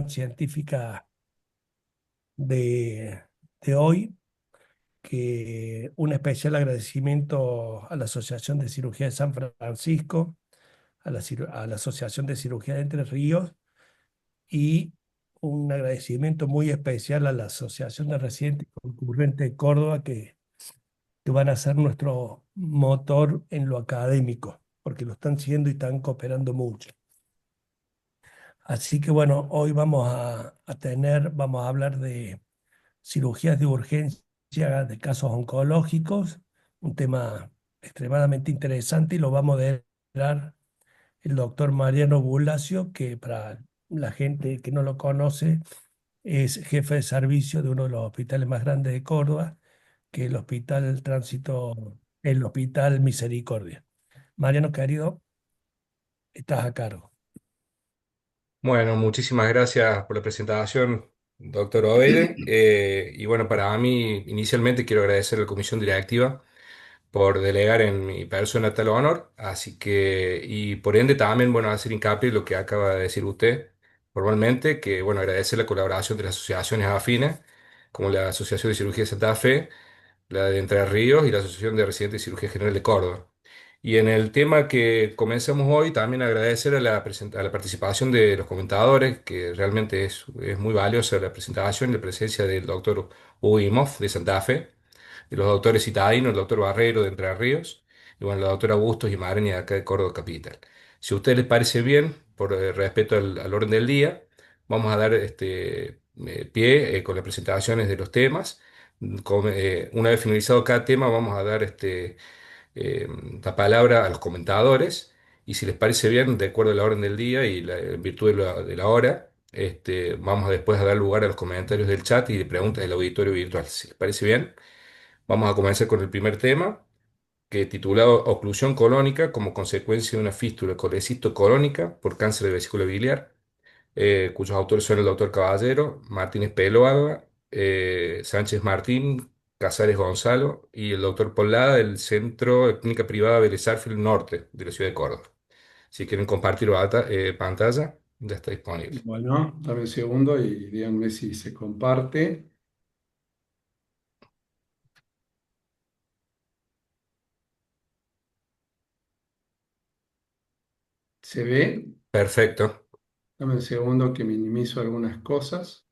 científica de, de hoy, que un especial agradecimiento a la Asociación de Cirugía de San Francisco, a la Asociación de Cirugía de Entre Ríos y un agradecimiento muy especial a la Asociación de Residentes Concurrentes de Córdoba, que van a ser nuestro motor en lo académico, porque lo están siendo y están cooperando mucho. Así que bueno, hoy vamos a hablar de cirugías de urgencia de casos oncológicos, un tema extremadamente interesante y lo vamos a dar el doctor Mariano Bulacio, que para la gente que no lo conoce es jefe de servicio de uno de los hospitales más grandes de Córdoba, que es el Hospital Misericordia. Mariano, querido, estás a cargo. Bueno, muchísimas gracias por la presentación, doctor Obeide. Y bueno, para mí, inicialmente quiero agradecer a la comisión directiva por delegar en mi persona tal honor, así que, y por ende también, bueno, hacer hincapié en lo que acaba de decir usted formalmente, que, bueno, agradecer la colaboración de las asociaciones afines, como la Asociación de Cirugía de Santa Fe, la de Entre Ríos y la Asociación de Residentes de Cirugía General de Córdoba. Y en el tema que comenzamos hoy, también agradecer a a la participación de los comentadores, que realmente es muy valiosa la presentación y la presencia del doctor Hugo Imhoff de Santa Fe, de los doctores citadinos, el doctor Barrero de Entre Ríos, y bueno, la doctora Bustos y Mareni de acá de Córdoba Capital. Si a ustedes les parece bien, por respeto al orden del día, vamos a dar pie con las presentaciones de los temas. Una vez finalizado cada tema, vamos a dar eh, la palabra a los comentadores y si les parece bien, de acuerdo a la orden del día y en virtud de la hora, vamos a después a dar lugar a los comentarios del chat y de preguntas del auditorio virtual. Si les parece bien, vamos a comenzar con el primer tema, que titulado Oclusión colónica como consecuencia de una fístula colónica por cáncer de vesícula biliar, cuyos autores son el doctor Caballero, Martínez Peloaga, Sánchez Martín, Casares Gonzalo y el doctor Pollada del Centro de Clínica Privada Vélez Arfield Norte de la ciudad de Córdoba. Si quieren compartir pantalla, ya está disponible. Bueno, dame un segundo y díganme si se comparte. ¿Se ve? Perfecto. Dame un segundo que minimizo algunas cosas.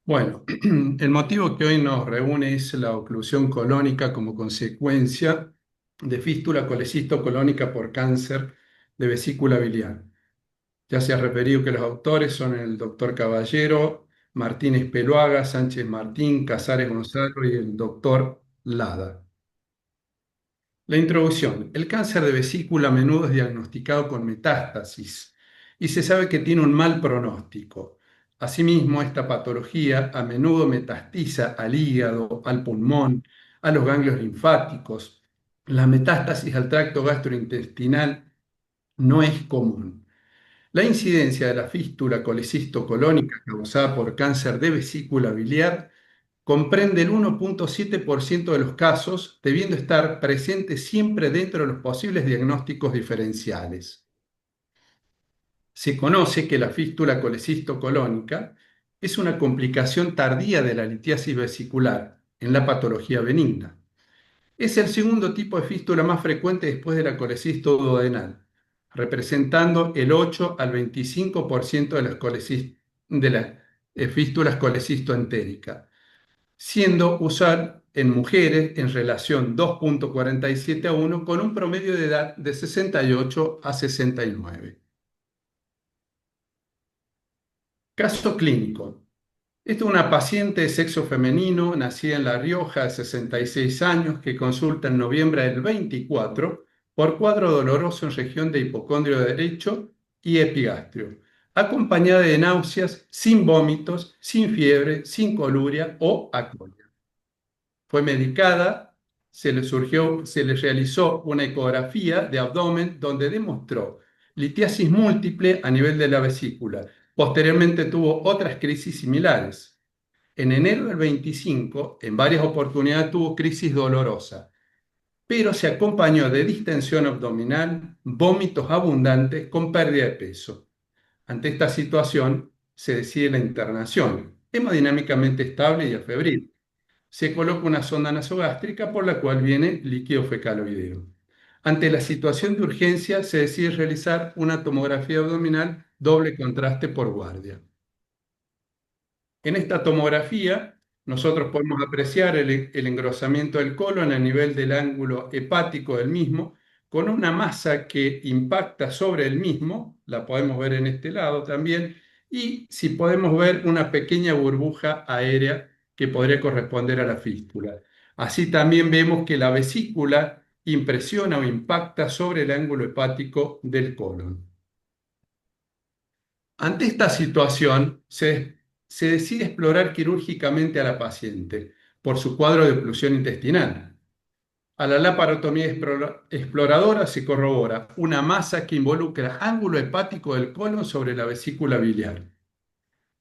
Bueno, el motivo que hoy nos reúne es la oclusión colónica como consecuencia de fístula colecisto colónica por cáncer de vesícula biliar. Ya se ha referido que los autores son el doctor Caballero, Martínez Peloaga, Sánchez Martín, Casares Gonzalo y el doctor Lada. La introducción. El cáncer de vesícula a menudo es diagnosticado con metástasis y se sabe que tiene un mal pronóstico. Asimismo, esta patología a menudo metastiza al hígado, al pulmón, a los ganglios linfáticos. La metástasis al tracto gastrointestinal no es común. La incidencia de la fístula colecisto-colónica causada por cáncer de vesícula biliar comprende el 1,7% de los casos, debiendo estar presente siempre dentro de los posibles diagnósticos diferenciales. Se conoce que la fístula colecisto-colónica es una complicación tardía de la litiasis vesicular en la patología benigna. Es el segundo tipo de fístula más frecuente después de la colecisto-duodenal, representando el 8 al 25% de las fístulas colecisto-entéricas, siendo usual en mujeres en relación 2,47 a 1 con un promedio de edad de 68 a 69. Caso clínico. Esta es una paciente de sexo femenino, nacida en La Rioja, de 66 años, que consulta en noviembre del 24 por cuadro doloroso en región de hipocondrio derecho y epigastrio, acompañada de náuseas, sin vómitos, sin fiebre, sin coluria o acolia. Fue medicada, se le realizó una ecografía de abdomen donde demostró litiasis múltiple a nivel de la vesícula. Posteriormente tuvo otras crisis similares. En enero del 25, en varias oportunidades tuvo crisis dolorosa. pero se acompañó de distensión abdominal, vómitos abundantes con pérdida de peso. Ante esta situación, se decide la internación, hemodinámicamente estable y afebril. Se coloca una sonda nasogástrica por la cual viene líquido fecaloideo. Ante la situación de urgencia, se decide realizar una tomografía abdominal doble contraste por guardia. En esta tomografía, nosotros podemos apreciar el engrosamiento del colon a nivel del ángulo hepático del mismo, con una masa que impacta sobre el mismo, la podemos ver en este lado también, y si podemos ver una pequeña burbuja aérea que podría corresponder a la fístula. Así también vemos que la vesícula impresiona o impacta sobre el ángulo hepático del colon. Ante esta situación, se decide explorar quirúrgicamente a la paciente por su cuadro de oclusión intestinal. A la laparotomía exploradora se corrobora una masa que involucra ángulo hepático del colon sobre la vesícula biliar.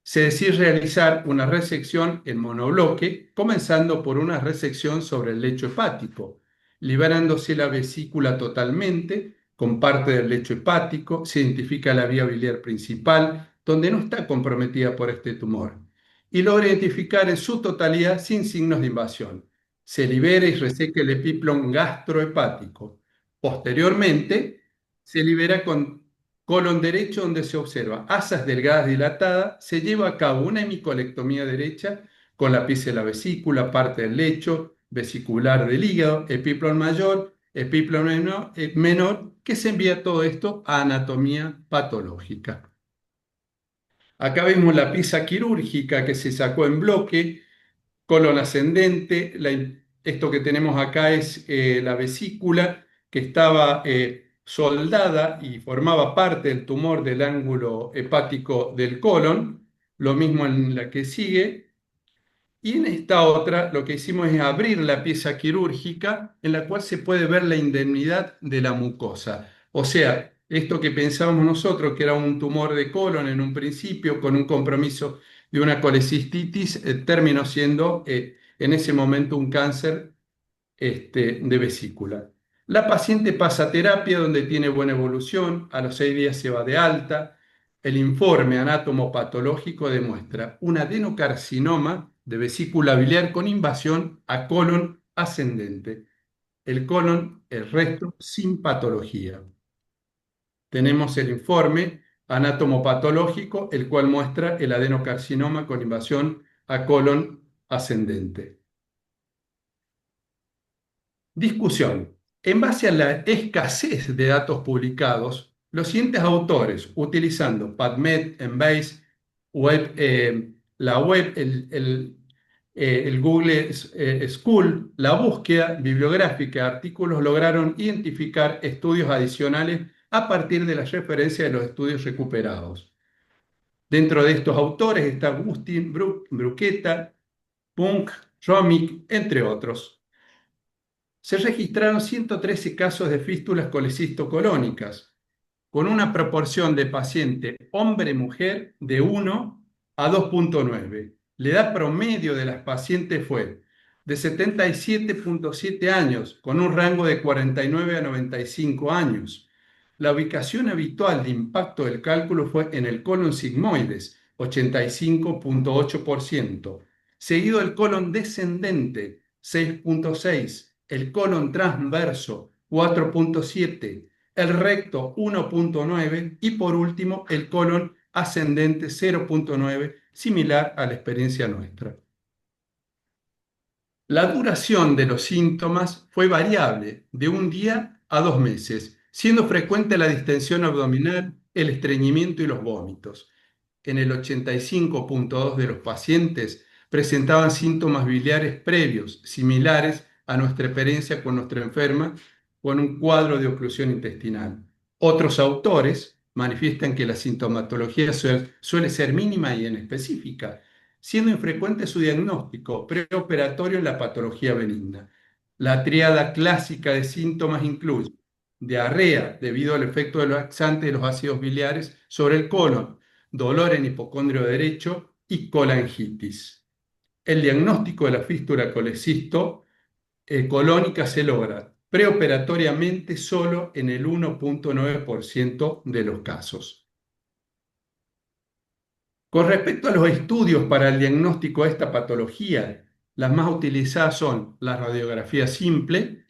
Se decide realizar una resección en monobloque, comenzando por una resección sobre el lecho hepático, liberándose la vesícula totalmente con parte del lecho hepático. Se identifica la vía biliar principal, donde no está comprometida por este tumor, y logra identificar en su totalidad sin signos de invasión. Se libera y reseca el epiplón gastrohepático. Posteriormente, se libera con colon derecho, donde se observa asas delgadas dilatadas. Se lleva a cabo una hemicolectomía derecha con la pieza de la vesícula, parte del lecho vesicular del hígado, epiplón mayor, epiplón menor, que se envía todo esto a anatomía patológica. Acá vemos la pieza quirúrgica que se sacó en bloque, colon ascendente. Esto que tenemos acá es la vesícula que estaba soldada y formaba parte del tumor del ángulo hepático del colon. Lo mismo en la que sigue. Y en esta otra lo que hicimos es abrir la pieza quirúrgica en la cual se puede ver la indemnidad de la mucosa. O sea, esto que pensábamos nosotros que era un tumor de colon en un principio con un compromiso de una colecistitis, terminó siendo en ese momento un cáncer de vesícula. La paciente pasa a terapia donde tiene buena evolución, a los 6 días se va de alta. El informe anatomopatológico demuestra un adenocarcinoma de vesícula biliar con invasión a colon ascendente. El colon, el resto, sin patología. Tenemos el informe anatomopatológico, el cual muestra el adenocarcinoma con invasión a colon ascendente. Discusión. En base a la escasez de datos publicados, los siguientes autores, utilizando PubMed, Embase, la web, el Google School, la búsqueda bibliográfica de artículos, lograron identificar estudios adicionales a partir de la referencia de los estudios recuperados. Dentro de estos autores está Agustín, Bruqueta, Punk, Romick, entre otros. Se registraron 113 casos de fístulas colecistocolónicas, con una proporción de paciente hombre-mujer de 1 a 2,9. La edad promedio de las pacientes fue de 77,7 años, con un rango de 49 a 95 años. La ubicación habitual de impacto del cálculo fue en el colon sigmoides, 85,8%, seguido del colon descendente, 6,6%, el colon transverso, 4,7%, el recto, 1,9%, y por último el colon ascendente, 0,9%, similar a la experiencia nuestra. La duración de los síntomas fue variable, de un día a 2 meses, siendo frecuente la distensión abdominal, el estreñimiento y los vómitos. En el 85,2% de los pacientes presentaban síntomas biliares previos, similares a nuestra experiencia con nuestra enferma, con un cuadro de oclusión intestinal. Otros autores manifiestan que la sintomatología suele ser mínima y inespecífica, siendo infrecuente su diagnóstico preoperatorio en la patología benigna. La tríada clásica de síntomas incluye diarrea debido al efecto del laxante de los ácidos biliares sobre el colon, dolor en hipocondrio derecho y colangitis. El diagnóstico de la fístula colecisto colónica se logra preoperatoriamente solo en el 1,9% de los casos. Con respecto a los estudios para el diagnóstico de esta patología, las más utilizadas son la radiografía simple,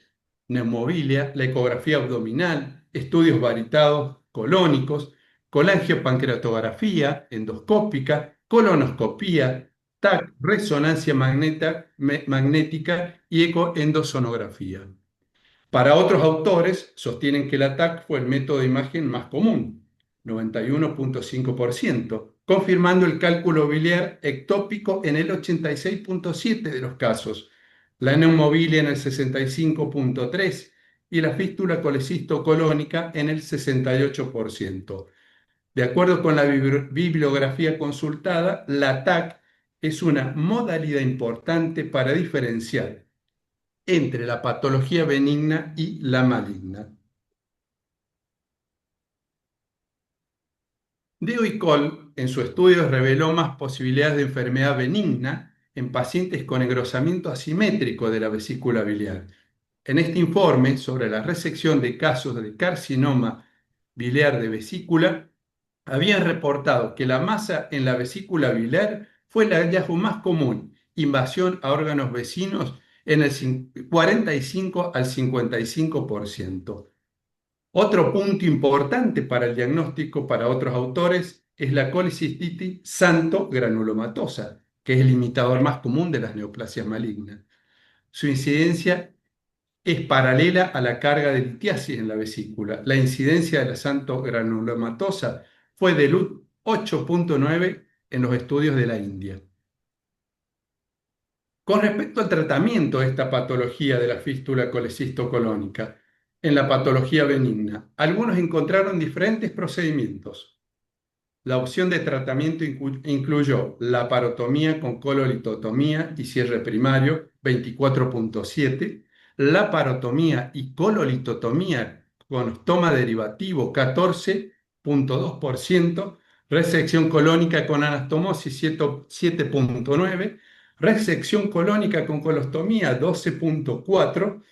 neumovilia, la ecografía abdominal, estudios varitados colónicos, colangiopancreatografía endoscópica, colonoscopía, TAC, resonancia magnética y ecoendosonografía. Para otros autores, sostienen que el ATAC fue el método de imagen más común, 91,5%, confirmando el cálculo biliar ectópico en el 86,7% de los casos, la neumobilia en el 65,3% y la fístula colecisto-colónica en el 68%. De acuerdo con la bibliografía consultada, la ATAC es una modalidad importante para diferenciar entre la patología benigna y la maligna. Deo y Cole, en su estudio, reveló más posibilidades de enfermedad benigna en pacientes con engrosamiento asimétrico de la vesícula biliar. En este informe sobre la resección de casos de carcinoma biliar de vesícula, habían reportado que la masa en la vesícula biliar fue el hallazgo más común, invasión a órganos vecinos en el 45 al 55%. Otro punto importante para el diagnóstico para otros autores es la colicistitis santo-granulomatosa, que es el imitador más común de las neoplasias malignas. Su incidencia es paralela a la carga de litiasis en la vesícula. La incidencia de la santo-granulomatosa fue del 8,9 en los estudios de la India. Con respecto al tratamiento de esta patología de la fístula colecisto-colónica, en la patología benigna, algunos encontraron diferentes procedimientos. La opción de tratamiento incluyó la parotomía con cololitotomía y cierre primario, 24,7%, la parotomía y cololitotomía con ostoma derivativo, 14,2%, resección colónica con anastomosis, 7,9%, resección colónica con colostomía, 12,4%,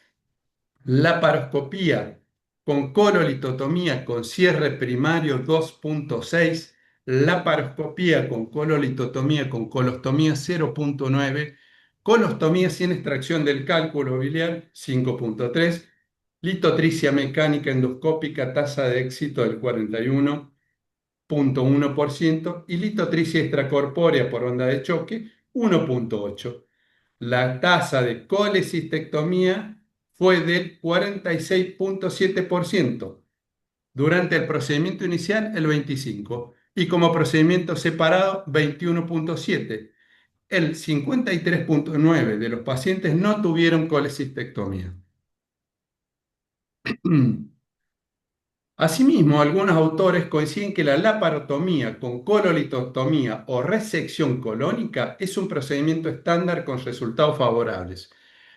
laparoscopía con cololitotomía con cierre primario, 2,6%, laparoscopía con cololitotomía con colostomía, 0,9%, colostomía sin extracción del cálculo biliar, 5,3%, litotricia mecánica endoscópica, tasa de éxito del 41,1% y litotricia extracorpórea por onda de choque, 1,8%. La tasa de colecistectomía fue del 46,7%. Durante el procedimiento inicial, el 25%. Y como procedimiento separado, 21,7%. El 53,9% de los pacientes no tuvieron colecistectomía. Asimismo, algunos autores coinciden que la laparotomía con cololitotomía o resección colónica es un procedimiento estándar con resultados favorables.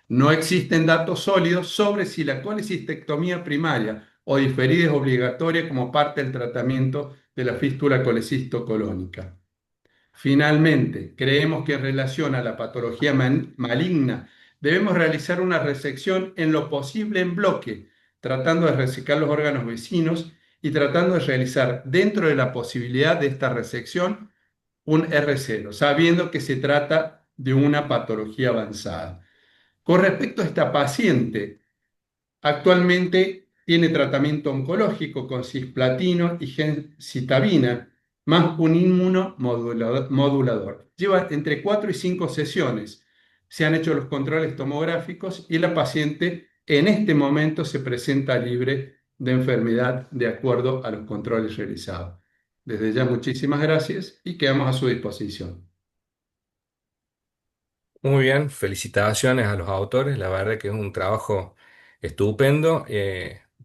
No existen datos sólidos sobre si la colecistectomía primaria o diferida es obligatoria como parte del tratamiento de la fístula colecisto-colónica. Finalmente, creemos que en relación a la patología maligna debemos realizar una resección en lo posible en bloque, tratando de resecar los órganos vecinos y tratando de realizar dentro de la posibilidad de esta resección un R0, sabiendo que se trata de una patología avanzada. Con respecto a esta paciente, actualmente tiene tratamiento oncológico con cisplatino y gemcitabina, más un inmunomodulador. Lleva entre 4 y 5 sesiones. Se han hecho los controles tomográficos y la paciente en este momento se presenta libre de enfermedad de acuerdo a los controles realizados. Desde ya, muchísimas gracias y quedamos a su disposición. Muy bien, felicitaciones a los autores, la verdad que es un trabajo estupendo.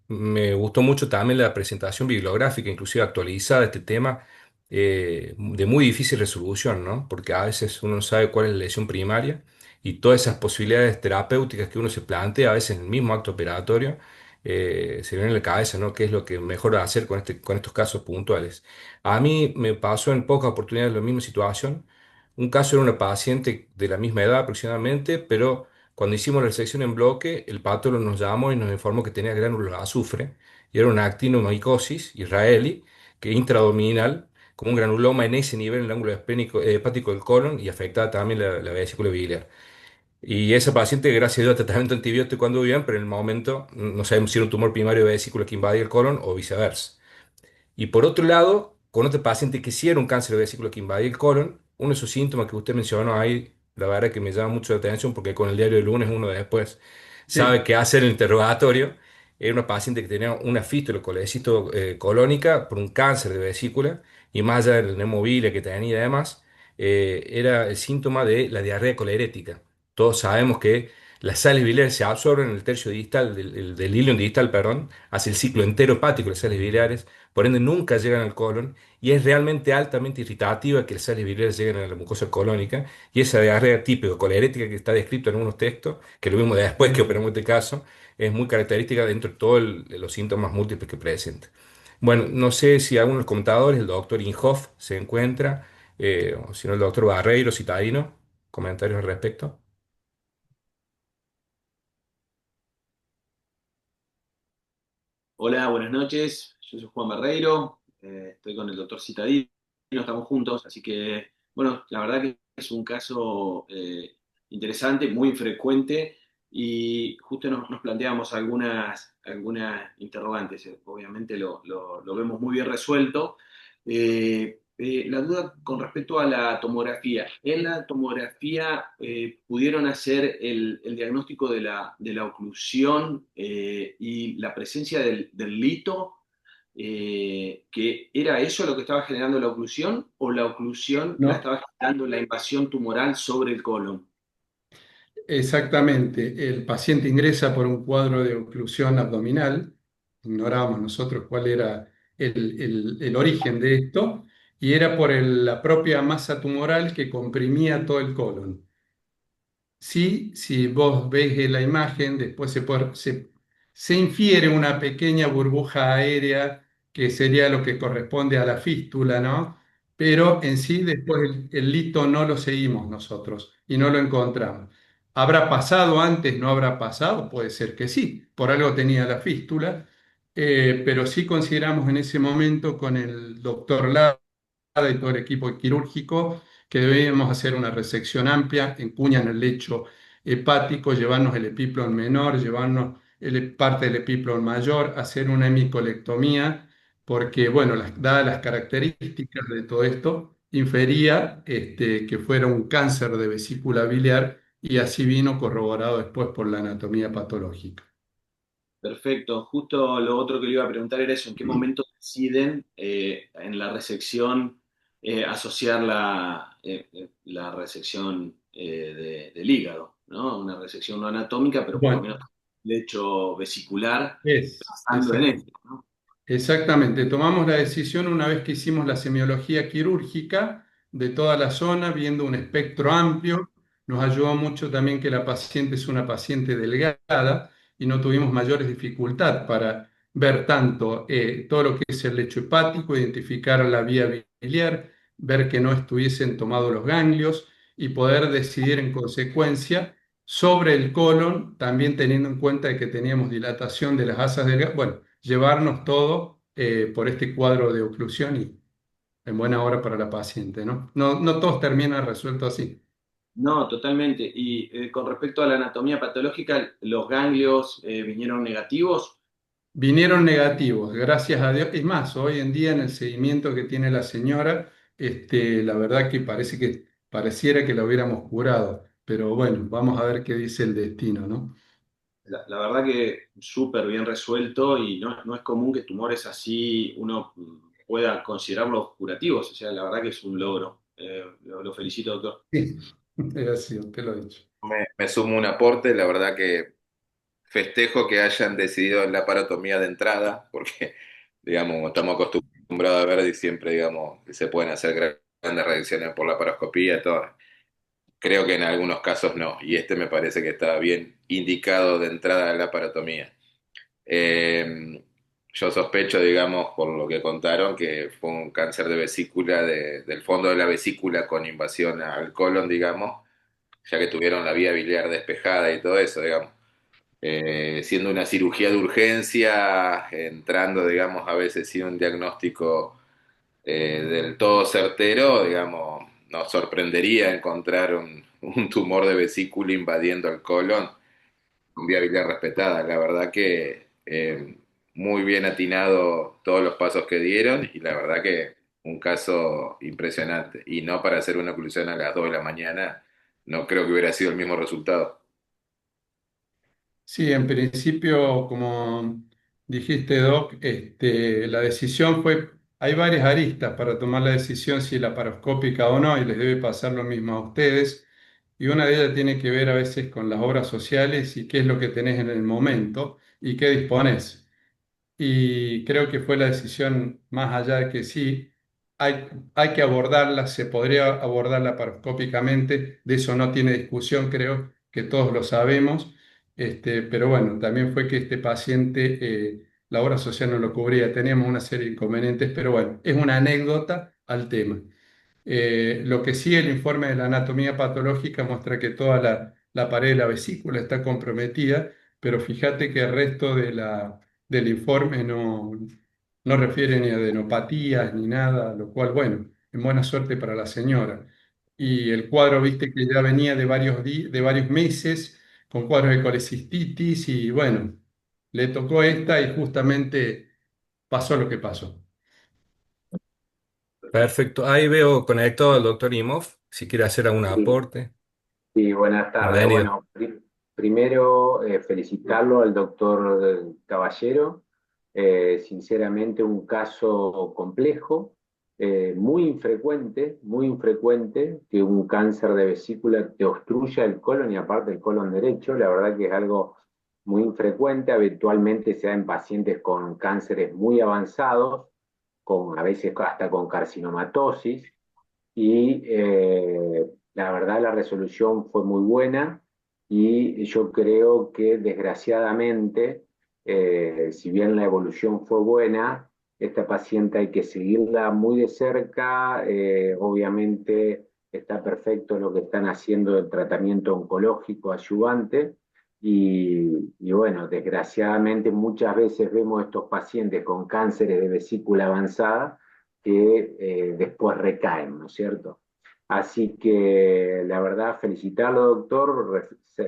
Me gustó mucho también la presentación bibliográfica, inclusive actualizada de este tema, de muy difícil resolución, ¿no? Porque a veces uno no sabe cuál es la lesión primaria y todas esas posibilidades terapéuticas que uno se plantea, a veces en el mismo acto operatorio, se viene en la cabeza, ¿no? ¿Qué es lo que mejor hacer con estos casos puntuales? A mí me pasó en pocas oportunidades la misma situación. Un caso era una paciente de la misma edad aproximadamente, pero Cuando hicimos la resección en bloque, el patólogo nos llamó y nos informó que tenía gránulos de azufre y era una actinomycosis israelí que intraabdominal, como un granuloma en ese nivel en el ángulo hepático del colon y afectaba también la vesícula biliar. Y esa paciente, gracias a Dios, tratamiento antibiótico cuando bien, pero en el momento no sabemos si era un tumor primario de vesícula que invadía el colon o viceversa. Y por otro lado, con otro paciente que sí era un cáncer de vesícula que invadía el colon, uno de esos síntomas que usted mencionó ahí, la verdad que me llama mucho la atención porque con el diario de lunes uno después sabe Sí, qué hacer el interrogatorio. Era una paciente que tenía una fístula colónica por un cáncer de vesícula y más allá del neumobilia que tenía y demás, era el síntoma de la diarrea colerética. Todos sabemos que las sales biliares se absorben en el tercio distal, del ilion distal, perdón, hace el ciclo entero hepático de las sales biliares, por ende nunca llegan al colon y es realmente altamente irritativa que las sales biliares lleguen a la mucosa colónica y esa diarrea típica colerética que está descrito en algunos textos, que lo vimos después que sí. operamos este caso, es muy característica dentro de todos los síntomas múltiples que presenta. Bueno, no sé si alguno de los comentadores, el doctor Inhoff se encuentra, o si no el doctor Barreiro, citadino, comentarios al respecto. Hola, buenas noches. Yo soy Juan Barreiro, estoy con el doctor Citadino, estamos juntos, así que, bueno, la verdad que es un caso interesante, muy infrecuente, y justo nos planteamos algunas interrogantes. Obviamente lo vemos muy bien resuelto. La duda con respecto a la tomografía. En la tomografía pudieron hacer el diagnóstico de la oclusión y la presencia del lito, que era eso lo que estaba generando la oclusión, o la oclusión la No, estaba generando la invasión tumoral sobre el colon. exactamente. El paciente ingresa por un cuadro de oclusión abdominal. Ignorábamos nosotros cuál era el origen de esto, y era por la propia masa tumoral que comprimía todo el colon. Sí, si vos ves la imagen, después se infiere una pequeña burbuja aérea que sería lo que corresponde a la fístula, ¿no? Pero en sí, después el lito no lo seguimos nosotros y no lo encontramos. ¿Habrá pasado antes? ¿No habrá pasado? Puede ser que sí, por algo tenía la fístula, pero sí consideramos en ese momento con el doctor Lara y todo el equipo quirúrgico que debíamos hacer una resección amplia, encuñan el lecho hepático, llevarnos el epiplón menor, llevarnos parte del epiplón mayor, hacer una hemicolectomía, porque, bueno, dadas las características de todo esto, infería que fuera un cáncer de vesícula biliar y así vino corroborado después por la anatomía patológica. Perfecto. Justo lo otro que le iba a preguntar era eso, ¿en qué momento deciden en la resección asociar la resección del hígado, ¿no? Una resección no anatómica, pero por lo Bueno, menos lecho vesicular, pensando en exactamente. esto, ¿no? Exactamente, tomamos la decisión una vez que hicimos la semiología quirúrgica de toda la zona, viendo un espectro amplio. Nos ayudó mucho también que la paciente es una paciente delgada y no tuvimos mayores dificultad para ver tanto todo lo que es el lecho hepático, identificar la vía biliar, ver que no estuviesen tomados los ganglios y poder decidir en consecuencia sobre el colon, también teniendo en cuenta de que teníamos dilatación de las asas delgadas. Bueno, llevarnos todo por este cuadro de oclusión y en buena hora para la paciente, ¿no? No, no todos terminan resueltos así. No, totalmente. Y con respecto a la anatomía patológica, ¿los ganglios vinieron negativos? Vinieron negativos, gracias a Dios. Es más, hoy en día en el seguimiento que tiene la señora, la verdad que pareciera que la hubiéramos curado. Pero bueno, vamos a ver qué dice el destino, ¿no? La verdad que súper bien resuelto, y no es común que tumores así uno pueda considerarlos curativos. O sea, la verdad que es un logro. Lo felicito, doctor. Sí, es así, usted lo ha dicho. Me sumo un aporte, la verdad que festejo que hayan decidido la laparotomía de entrada, porque, digamos, estamos acostumbrados a ver y siempre, digamos, que se pueden hacer grandes reacciones por la laparoscopía, todo. Creo que en algunos casos no, y este me parece que está bien indicado de entrada a la laparotomía. Eh, yo sospecho, digamos, por lo que contaron, que fue un cáncer de vesícula, del fondo de la vesícula con invasión al colon, digamos, ya que tuvieron la vía biliar despejada y todo eso, digamos. Siendo una cirugía de urgencia, entrando, digamos, a veces sin un diagnóstico del todo certero, digamos, nos sorprendería encontrar un tumor de vesícula invadiendo el colon con vía biliar respetada. La verdad que muy bien atinado todos los pasos que dieron y la verdad que un caso impresionante. Y no para hacer una oclusión a las 2 de la mañana, no creo que hubiera sido el mismo resultado. Sí, en principio, como dijiste, Doc, la decisión fue, hay varias aristas para tomar la decisión si laparoscópica o no, y les debe pasar lo mismo a ustedes. Y una de ellas tiene que ver a veces con las obras sociales y qué es lo que tenés en el momento y qué disponés. Y creo que fue la decisión más allá de que sí, hay que abordarla, se podría abordar laparoscópicamente, de eso no tiene discusión, creo que todos lo sabemos, pero bueno, también fue que este paciente, la obra social no lo cubría, teníamos una serie de inconvenientes, pero bueno, es una anécdota al tema. Lo que sí, el informe de la anatomía patológica muestra que toda la pared de la vesícula está comprometida, pero fíjate que el resto del informe no refiere ni a adenopatías ni nada, lo cual, bueno, en buena suerte para la señora. Y el cuadro, viste que ya venía de varios meses con cuadros de colecistitis y bueno, le tocó esta y justamente pasó lo que pasó. Perfecto. Ahí veo conectado al doctor Imhoff, si quiere hacer algún Sí, aporte. sí, buenas tardes. Bienvenido. Bueno, primero felicitarlo al doctor Caballero. Sinceramente, un caso complejo, muy infrecuente que un cáncer de vesícula te obstruya el colon y aparte el colon derecho. La verdad que es algo muy infrecuente. Habitualmente se da en pacientes con cánceres muy avanzados, a veces hasta con carcinomatosis y la verdad la resolución fue muy buena y yo creo que desgraciadamente, si bien la evolución fue buena, esta paciente hay que seguirla muy de cerca, obviamente está perfecto lo que están haciendo el tratamiento oncológico adyuvante. Y bueno, desgraciadamente muchas veces vemos estos pacientes con cánceres de vesícula avanzada que después recaen, ¿no es cierto? Así que la verdad, felicitarlo, doctor,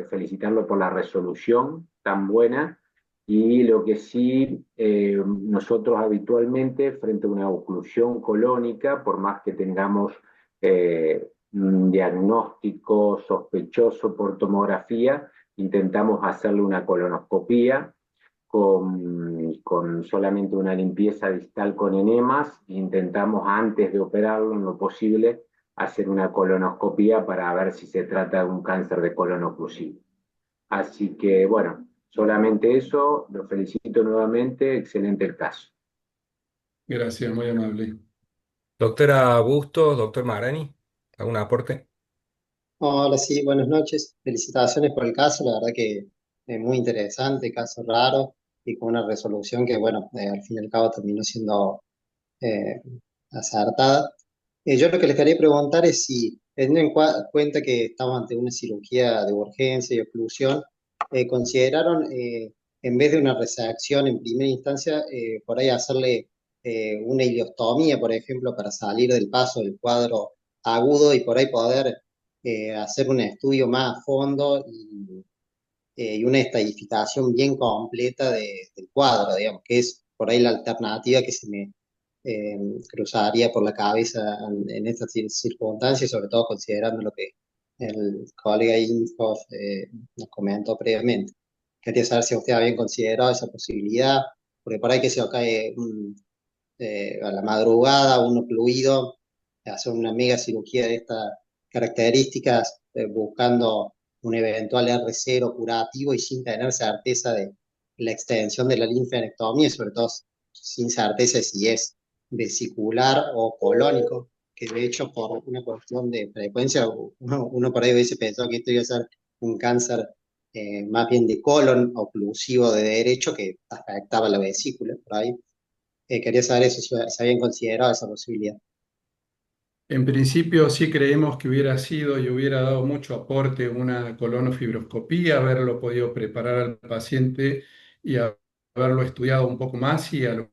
felicitarlo por la resolución tan buena. Y lo que sí, nosotros habitualmente, frente a una oclusión colónica, por más que tengamos un diagnóstico sospechoso por tomografía, intentamos hacerle una colonoscopía con solamente una limpieza distal con enemas. Intentamos antes de operarlo, en lo posible, hacer una colonoscopía para ver si se trata de un cáncer de colon oclusivo. Así que bueno, solamente eso, lo felicito nuevamente, excelente el caso. Gracias, muy amable. Doctora Busto, doctor Marani, ¿algún aporte? Hola, sí, buenas noches. Felicitaciones por el caso, la verdad que es muy interesante, caso raro y con una resolución que, bueno, al fin y al cabo terminó siendo eh, acertada. Yo lo que les quería preguntar es si, teniendo en cuenta que estamos ante una cirugía de urgencia y oclusión, consideraron, en vez de una resección en primera instancia, por ahí hacerle una ileostomía, por ejemplo, para salir del paso del cuadro agudo y por ahí poder hacer un estudio más a fondo y una estadificación bien completa del cuadro, digamos, que es por ahí la alternativa que se me eh, cruzaría por la cabeza en estas circunstancias, sobre todo considerando lo que el colega Inhofe nos comentó previamente. Quería saber si usted había considerado esa posibilidad, porque por ahí que se cae a la madrugada, uno fluido, hacer una mega cirugía de estas características, buscando un eventual R0 curativo y sin tener certeza de la extensión de la linfadenectomía, y sobre todo sin certeza de si es vesicular o colónico, que de hecho por una cuestión de frecuencia, uno por ahí a veces pensó que esto iba a ser un cáncer más bien de colon oclusivo de derecho que afectaba la vesícula, por ahí quería saber eso, si habían considerado esa posibilidad. En principio sí creemos que hubiera sido y hubiera dado mucho aporte una colonofibroscopía, haberlo podido preparar al paciente y haberlo estudiado un poco más y a lo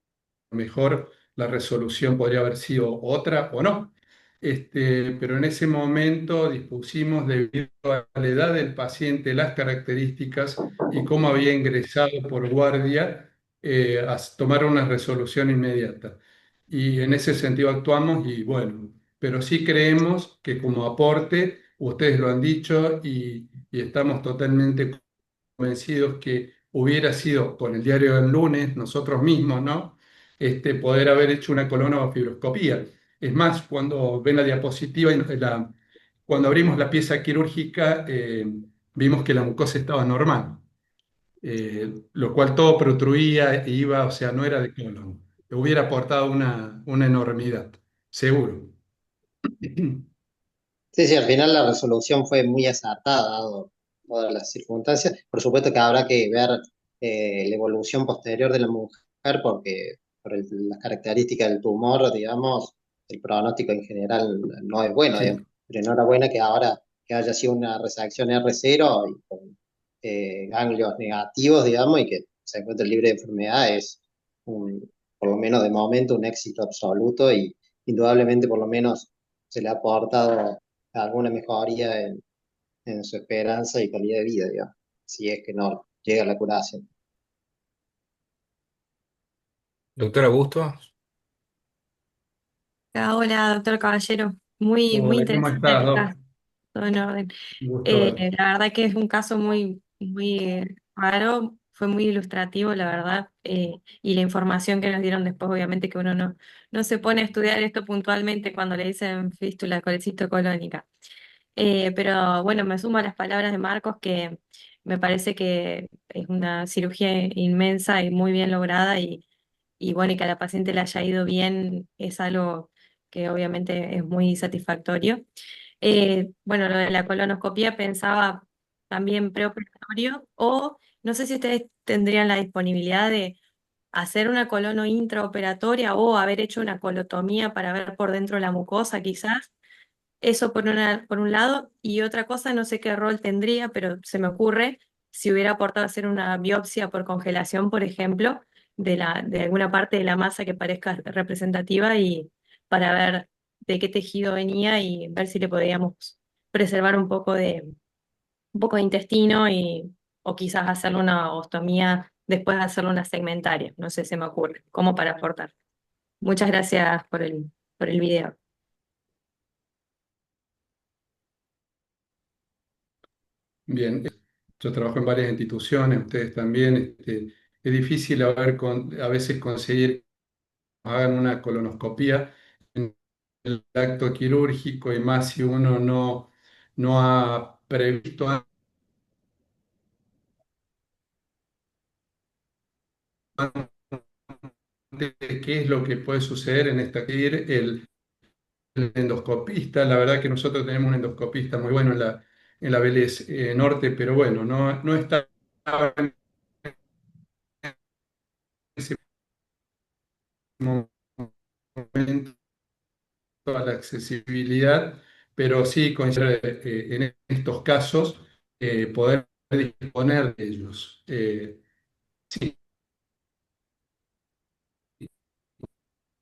mejor la resolución podría haber sido otra o no. Pero en ese momento dispusimos, debido a la edad del paciente, las características y cómo había ingresado por guardia, a tomar una resolución inmediata. Y en ese sentido actuamos y bueno, pero sí creemos que como aporte, ustedes lo han dicho y estamos totalmente convencidos que hubiera sido con el diario del lunes, nosotros mismos, ¿no? Poder haber hecho una colonofibroscopía. Es más, cuando ven la diapositiva, cuando abrimos la pieza quirúrgica, vimos que la mucosa estaba normal, lo cual todo protruía e iba, o sea, no era de colon. Hubiera aportado una enormidad, seguro. Sí, sí, al final la resolución fue muy acertada, dado todas las circunstancias. Por supuesto que habrá que ver la evolución posterior de la mujer, porque las características del tumor, digamos, el pronóstico en general no es bueno, Sí. digamos. Pero enhorabuena que ahora que haya sido una resección R0 y con ganglios negativos, digamos, y que se encuentre libre de enfermedad, es por lo menos de momento, un éxito absoluto y indudablemente por lo menos se le ha aportado alguna mejoría en su esperanza y calidad de vida, digamos, si es que no llega a la curación. Doctor Augusto. Hola, doctor Caballero. Muy Hola, ¿cómo interesante estás, el Doc? caso, todo en orden. Un gusto verte. La verdad que es un caso muy raro, fue muy ilustrativo, la verdad, y la información que nos dieron después, obviamente que uno no se pone a estudiar esto puntualmente cuando le dicen fístula colónica. Pero bueno, me sumo a las palabras de Marcos, que me parece que es una cirugía inmensa y muy bien lograda y bueno, y que a la paciente le haya ido bien es algo que obviamente es muy satisfactorio. Bueno, lo de la colonoscopia pensaba también preoperatorio o no sé si ustedes tendrían la disponibilidad de hacer una colono intraoperatoria o haber hecho una colotomía para ver por dentro la mucosa quizás. Eso por un lado, y otra cosa, no sé qué rol tendría, pero se me ocurre si hubiera aportado hacer una biopsia por congelación, por ejemplo, de alguna parte de la masa que parezca representativa y para ver de qué tejido venía y ver si le podíamos preservar un poco de intestino o quizás hacerle una ostomía después de hacerle una segmentaria. No sé, se me ocurre, como para aportar. Muchas gracias por el video. Bien, yo trabajo en varias instituciones, ustedes también. Es difícil a veces conseguir que hagan una colonoscopía en el acto quirúrgico y más si uno no ha previsto antes qué es lo que puede suceder en esta que ir el endoscopista. La verdad que nosotros tenemos un endoscopista muy bueno en la Vélez Norte, pero bueno, no está en ese momento a la accesibilidad, pero sí considero en estos casos poder disponer de ellos. Sí,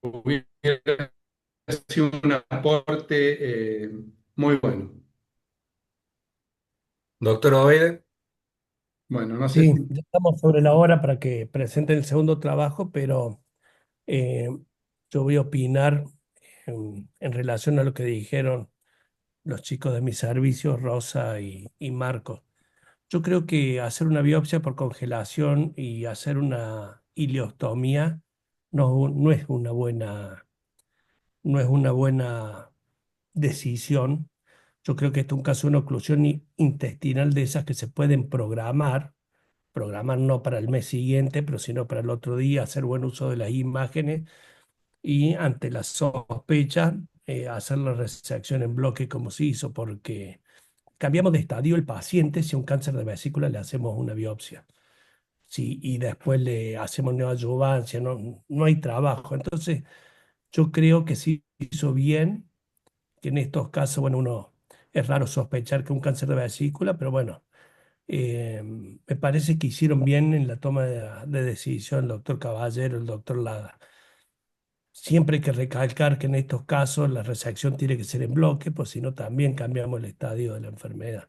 hubiera sido un aporte muy bueno. Doctor Obeide. Bueno, no sé Sí, si... ya estamos sobre la hora para que presenten el segundo trabajo, pero eh, yo voy a opinar en relación a lo que dijeron los chicos de mis servicios, Rosa y Marcos. Yo creo que hacer una biopsia por congelación y hacer una ileostomía no es no es una buena decisión. Yo creo que este es un caso de una oclusión intestinal de esas que se pueden programar no para el mes siguiente, pero sino para el otro día, hacer buen uso de las imágenes y ante la sospecha hacer la resección en bloque como se hizo, porque cambiamos de estadio el paciente. Si a un cáncer de vesícula le hacemos una biopsia, sí, y después le hacemos neoadyuvancia, no hay trabajo. Entonces, yo creo que sí hizo bien que en estos casos, bueno, es raro sospechar que un cáncer de vesícula, pero bueno, me parece que hicieron bien en la toma de decisión el doctor Caballero, el doctor Lada. Siempre hay que recalcar que en estos casos la resección tiene que ser en bloque, pues si no también cambiamos el estadio de la enfermedad.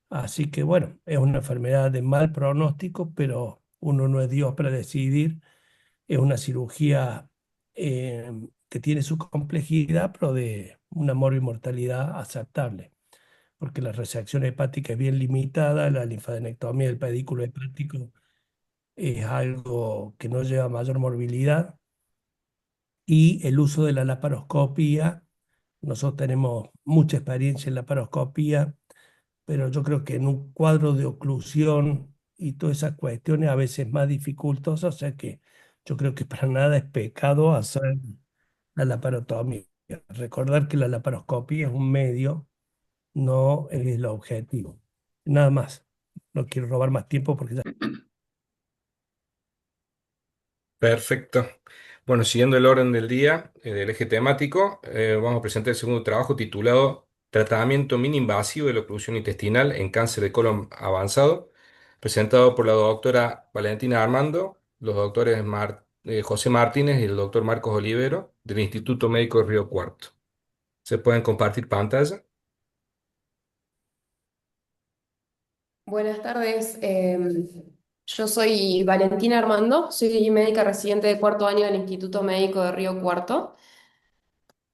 Así que bueno, es una enfermedad de mal pronóstico, pero uno no es Dios para decidir. Es una cirugía que tiene su complejidad, pero de una mortalidad aceptable, porque la resección hepática es bien limitada, la linfadenectomía del pedículo hepático es algo que no lleva mayor morbilidad y el uso de la laparoscopía. Nosotros tenemos mucha experiencia en laparoscopía, pero yo creo que en un cuadro de oclusión y todas esas cuestiones a veces más dificultosas, o sea que yo creo que para nada es pecado hacer la laparotomía. Recordar que la laparoscopía es un medio, no es el objetivo. Nada más. No quiero robar más tiempo porque ya... Perfecto. Bueno, siguiendo el orden del día, del eje temático, vamos a presentar el segundo trabajo titulado Tratamiento mini-invasivo de la oclusión intestinal en cáncer de colon avanzado, presentado por la doctora Valentina Armando, los doctores José Martínez y el doctor Marcos Olivero del Instituto Médico de Río Cuarto. ¿Se pueden compartir pantalla? Buenas tardes. Yo soy Valentina Armando, soy médica residente de cuarto año del Instituto Médico de Río Cuarto.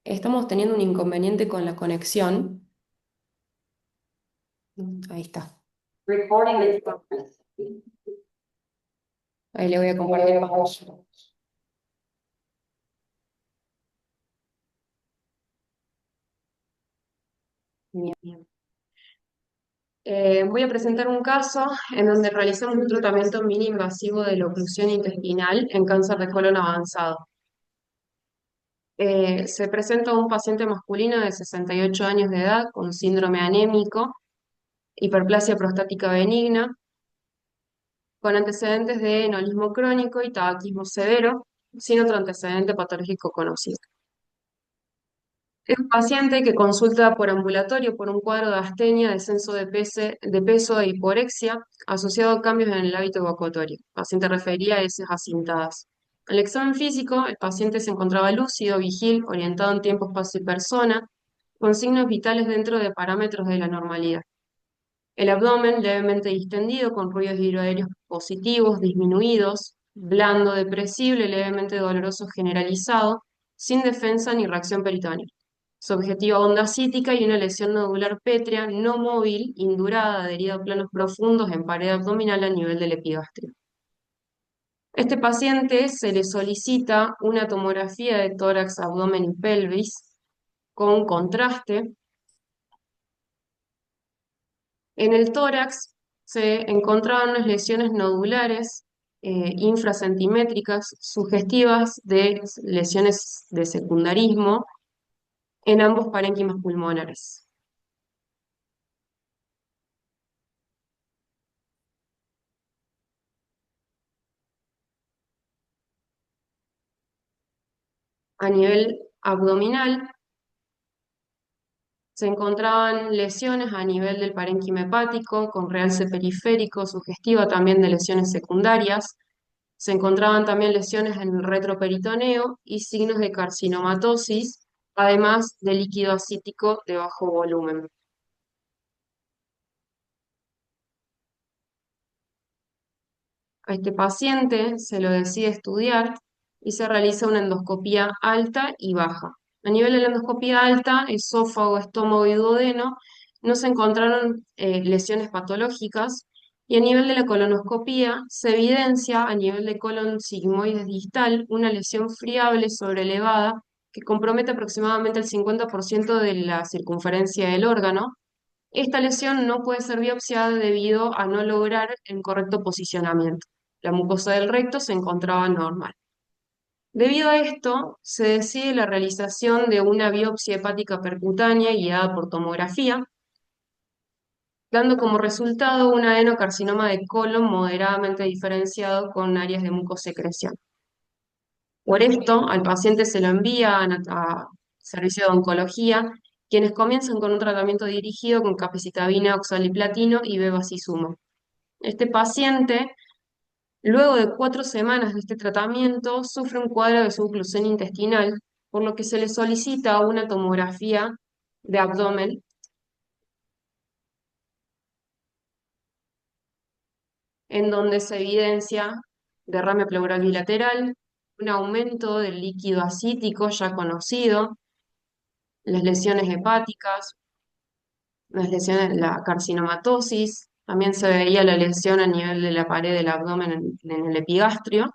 Estamos teniendo un inconveniente con la conexión. Ahí está. Ahí le voy a compartir pantalla. Bien. Voy a presentar un caso en donde realizamos un tratamiento mini invasivo de la oclusión intestinal en cáncer de colon avanzado. Se presenta un paciente masculino de 68 años de edad con síndrome anémico, hiperplasia prostática benigna, con antecedentes de enolismo crónico y tabaquismo severo, sin otro antecedente patológico conocido. Es un paciente que consulta por ambulatorio por un cuadro de astenia, descenso de peso e hiporexia, asociado a cambios en el hábito evacuatorio. El paciente refería a heces acintadas. El examen físico, el paciente se encontraba lúcido, vigil, orientado en tiempo, espacio y persona, con signos vitales dentro de parámetros de la normalidad. El abdomen levemente distendido, con ruidos hidroaéreos positivos, disminuidos, blando, depresible, levemente doloroso generalizado, sin defensa ni reacción peritoneal. Su objetiva onda cítica y una lesión nodular pétrea no móvil, indurada, adherida a planos profundos en pared abdominal a nivel del epigastrio. Este paciente se le solicita una tomografía de tórax, abdomen y pelvis con contraste. En el tórax se encontraban unas lesiones nodulares infracentimétricas sugestivas de lesiones de secundarismo en ambos parénquimas pulmonares. A nivel abdominal se encontraban lesiones a nivel del parénquima hepático con realce periférico, sugestiva también de lesiones secundarias. Se encontraban también lesiones en el retroperitoneo y signos de carcinomatosis, además de líquido ascítico de bajo volumen. A este paciente se lo decide estudiar y se realiza una endoscopía alta y baja. A nivel de la endoscopía alta, esófago, estómago y duodeno, no se encontraron lesiones patológicas, y a nivel de la colonoscopía se evidencia a nivel de colon sigmoides distal una lesión friable sobrelevada que compromete aproximadamente el 50% de la circunferencia del órgano. Esta lesión no puede ser biopsiada debido a no lograr el correcto posicionamiento. La mucosa del recto se encontraba normal. Debido a esto, se decide la realización de una biopsia hepática percutánea guiada por tomografía, dando como resultado un adenocarcinoma de colon moderadamente diferenciado con áreas de mucosecreción. Por esto, al paciente se lo envía a servicio de oncología quienes comienzan con un tratamiento dirigido con capecitabina, oxaliplatino y bevacizumab. Este paciente, luego de 4 semanas de este tratamiento, sufre un cuadro de suboclusión intestinal, por lo que se le solicita una tomografía de abdomen en donde se evidencia derrame pleural bilateral, un aumento del líquido acítico ya conocido, las lesiones hepáticas, las lesiones, la carcinomatosis, también se veía la lesión a nivel de la pared del abdomen en el epigastrio,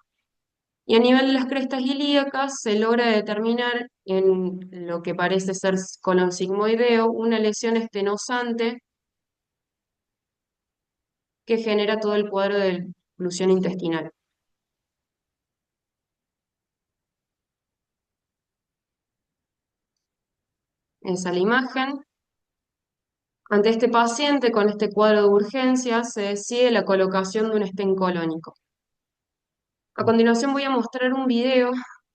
y a nivel de las crestas ilíacas se logra determinar en lo que parece ser colon sigmoideo una lesión estenosante que genera todo el cuadro de oclusión intestinal. Esa es la imagen. Ante este paciente con este cuadro de urgencia se decide la colocación de un stent colónico. A continuación voy a mostrar un video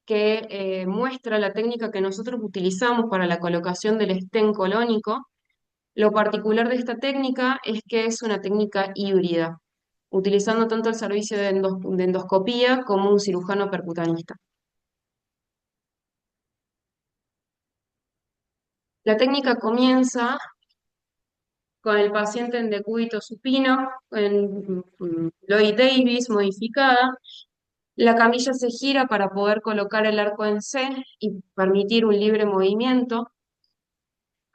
que muestra la técnica que nosotros utilizamos para la colocación del stent colónico. Lo particular de esta técnica es que es una técnica híbrida, utilizando tanto el servicio de endoscopía como un cirujano percutanista. La técnica comienza con el paciente en decúbito supino, en Lloyd Davis modificada. La camilla se gira para poder colocar el arco en C y permitir un libre movimiento.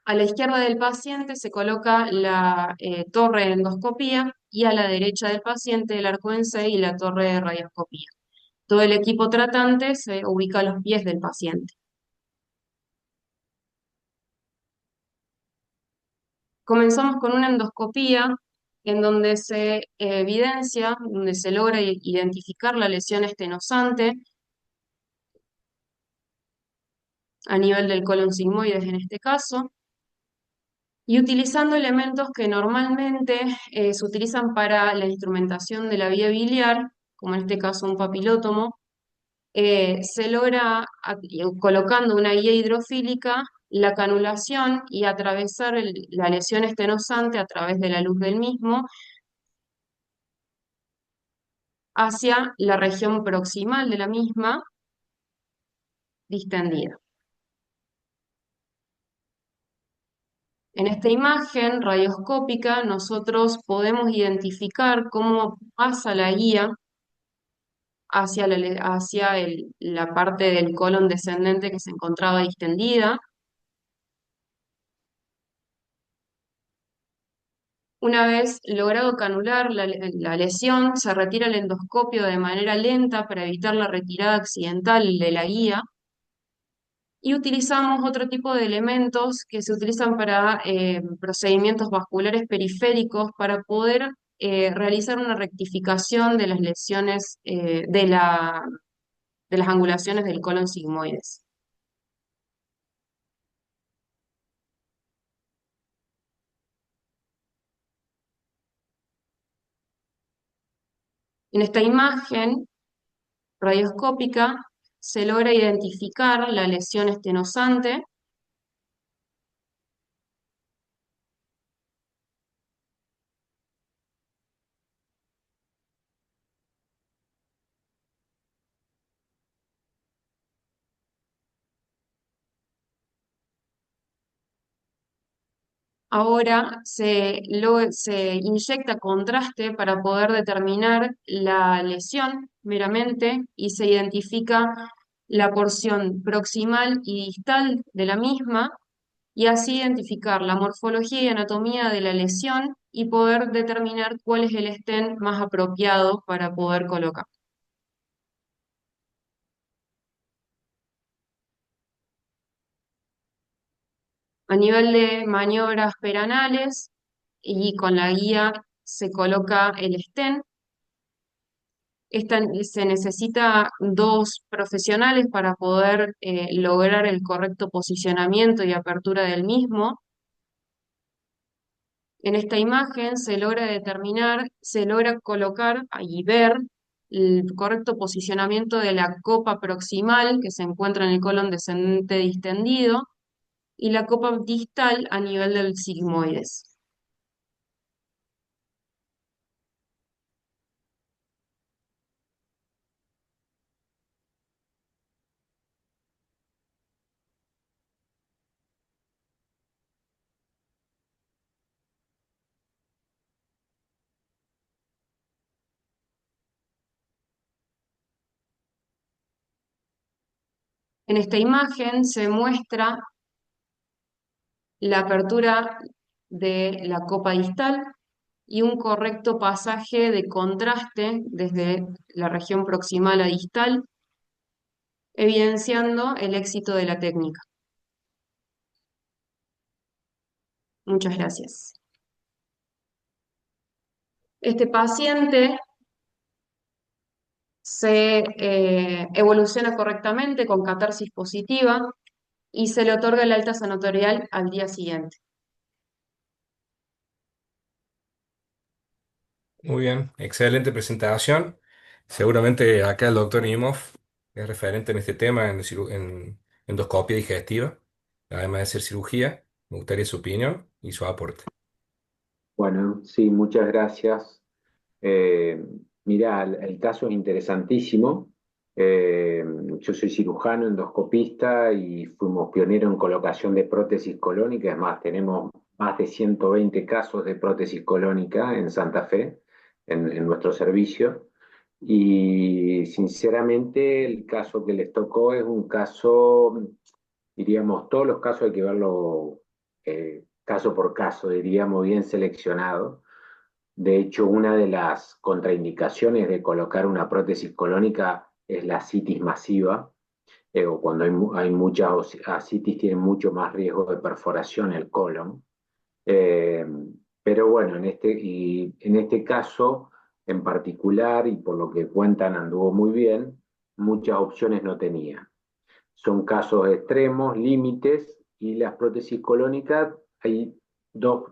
A la izquierda del paciente se coloca la torre de endoscopía y a la derecha del paciente el arco en C y la torre de radioscopía. Todo el equipo tratante se ubica a los pies del paciente. Comenzamos con una endoscopía en donde se evidencia, donde se logra identificar la lesión estenosante a nivel del colon sigmoides en este caso, y utilizando elementos que normalmente se utilizan para la instrumentación de la vía biliar, como en este caso un papilótomo, se logra colocando una guía hidrofílica la canulación y atravesar la lesión estenosante a través de la luz del mismo hacia la región proximal de la misma, distendida. En esta imagen radioscópica nosotros podemos identificar cómo pasa la guía hacia la parte del colon descendente que se encontraba distendida. Una vez logrado canular la lesión, se retira el endoscopio de manera lenta para evitar la retirada accidental de la guía y utilizamos otro tipo de elementos que se utilizan para procedimientos vasculares periféricos para poder realizar una rectificación de las lesiones de las angulaciones del colon sigmoides. En esta imagen radioscópica se logra identificar la lesión estenosante. Ahora se inyecta contraste para poder determinar la lesión meramente y se identifica la porción proximal y distal de la misma y así identificar la morfología y anatomía de la lesión y poder determinar cuál es el stent más apropiado para poder colocar. A nivel de maniobras peranales y con la guía se coloca el stent. Se necesita 2 profesionales para poder lograr el correcto posicionamiento y apertura del mismo. En esta imagen se logra determinar, se logra colocar y ver el correcto posicionamiento de la copa proximal que se encuentra en el colon descendente distendido, y la copa distal a nivel del sigmoides. En esta imagen se muestra la apertura de la copa distal y un correcto pasaje de contraste desde la región proximal a distal, evidenciando el éxito de la técnica. Muchas gracias. Este paciente se evoluciona correctamente con catarsis positiva y se le otorga el alta sanatorial al día siguiente. Muy bien, excelente presentación. Seguramente acá el doctor Imhoff es referente en este tema en endoscopia digestiva, además de hacer cirugía. Me gustaría su opinión y su aporte. Bueno, sí, muchas gracias. Eh, Mira, el caso es interesantísimo. Yo soy cirujano, endoscopista y fuimos pioneros en colocación de prótesis colónica. Es más, tenemos más de 120 casos de prótesis colónica en Santa Fe, en nuestro servicio. Y sinceramente el caso que les tocó es un caso, diríamos, todos los casos hay que verlo caso por caso, diríamos, bien seleccionado. De hecho, una de las contraindicaciones de colocar una prótesis colónica es la asitis masiva, o cuando hay mucha asitis tiene mucho más riesgo de perforación el colon. Eh, pero bueno, en este caso en particular, y por lo que cuentan anduvo muy bien, muchas opciones no tenía. Son casos extremos, límites, y las prótesis colónicas hay dos